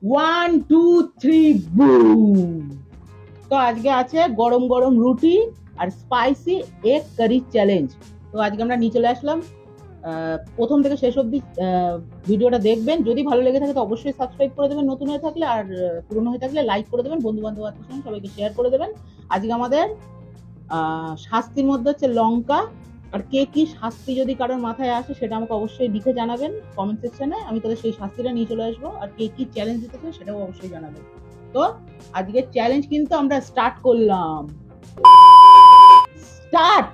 1 2 3 broom. তো আজকে আছে গরম গরম রুটি আর স্পাইসি এগ কারি চ্যালেঞ্জ। তো আজকে আমরা নিয়ে চলে আসলাম। প্রথম থেকে শেষ অবধি ভিডিওটা দেখবেন। যদি ভালো লেগে থাকে তো অবশ্যই সাবস্ক্রাইব করে দেবেন নতুন হয়ে থাকলে, আর পুরনো হয়ে থাকলে লাইক করে দেবেন, বন্ধু বান্ধব আত্মীয় সবাইকে শেয়ার করে দেবেন। আজকে আমাদের শাস্তির মধ্যে হচ্ছে লঙ্কা। আর কে কি শাস্তি যদি কারোর মাথায় আসে সেটা আমাকে অবশ্যই লিখে জানাবেন কমেন্ট সেকশনে, আমি তাহলে সেই শাস্তিটা নিয়ে চলে আসবো। আর কে কি চ্যালেঞ্জ দিতে চায় সেটাও অবশ্যই জানাবেন। তো আজকের চ্যালেঞ্জ কিন্তু আমরা স্টার্ট করলাম। স্টার্ট।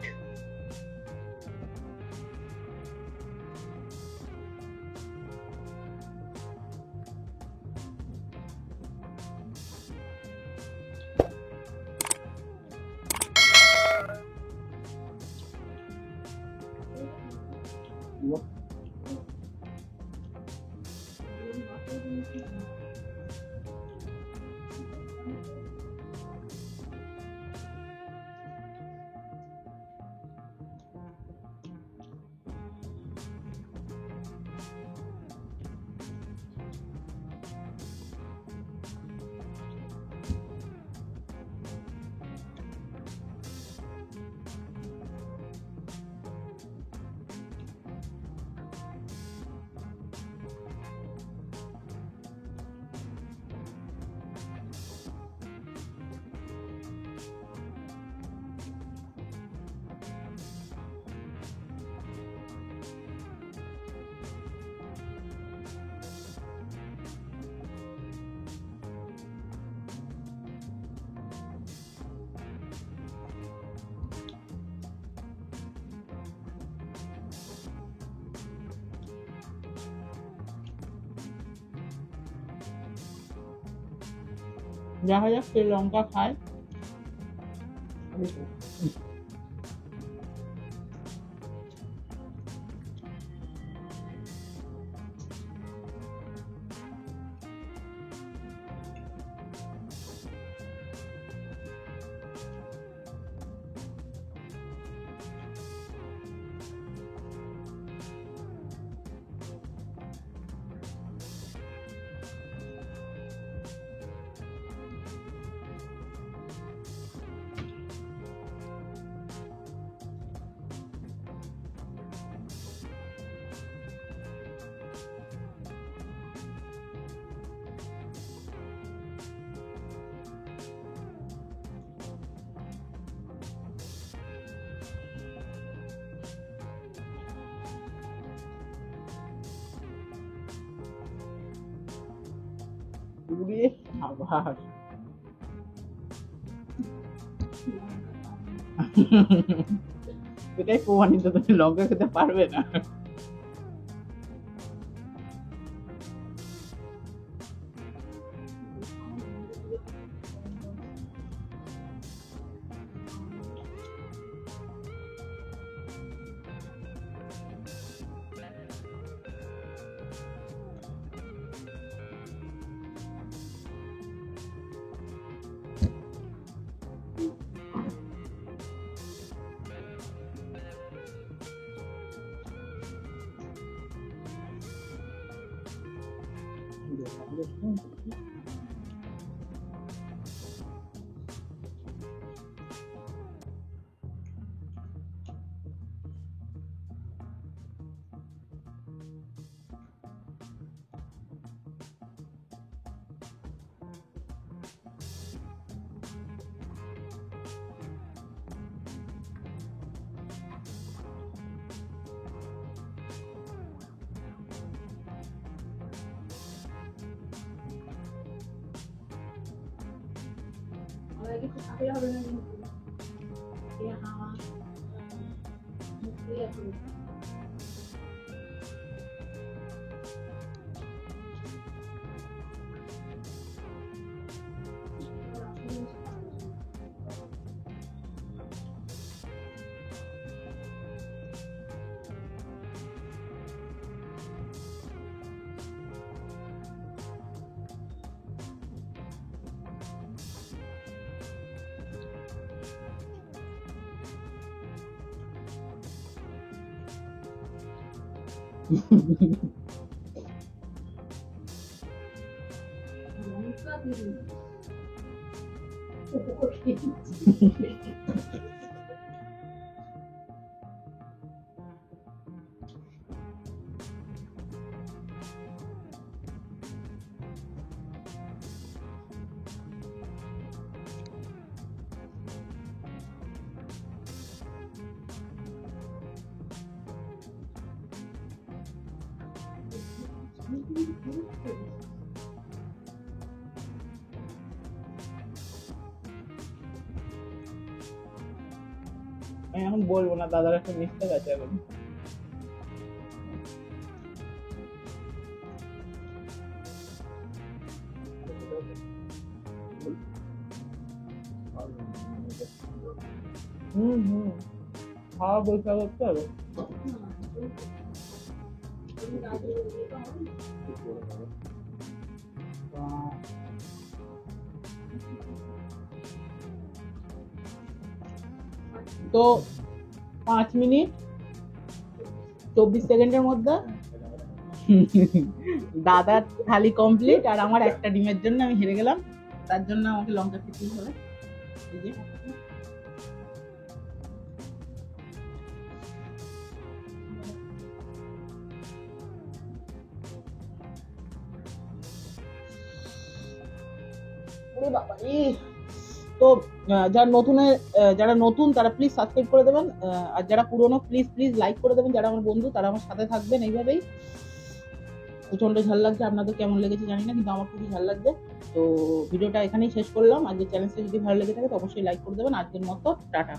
দেখা যাক কে লঙ্কা খায়। আবার এটাই প্রমাণিত তুমি লঙ্কা খেতে পারবে না। কিছু থাকলে হবে না কিন্তু আমি এখন বলবো না, দাদার একটা মিস্টেক আছে এখন। খাওয়া পরীক্ষা করতে হবে। তো 5 মিনিট 24 সেকেন্ডের মধ্যে দাদার থালি কমপ্লিট, আর আমার একটা ডিমের জন্য আমি হেরে গেলাম। তার জন্য আমাকে লঙ্কা খেতেই হবে। এই যে ওরে বাবা রে। তো যারা নতুন তারা প্লিজ সাবস্ক্রাইব করে দেবেন, আর যারা পুরনো প্লিজ প্লিজ লাইক করে দেবেন। যারা আমার বন্ধু তারা আমার সাথে থাকবেন এইভাবেই। প্রচন্ড ঝাল লাগছে, আপনাদের কেমন লেগেছে জানি না, কিন্তু আমার খুবই ঝাল লাগছে। তো ভিডিওটা এখানেই শেষ করলাম। আজকে চ্যানেলটা যদি ভালো লেগে থাকে তো অবশ্যই লাইক করে দেবেন। আজকের মতো টাটা।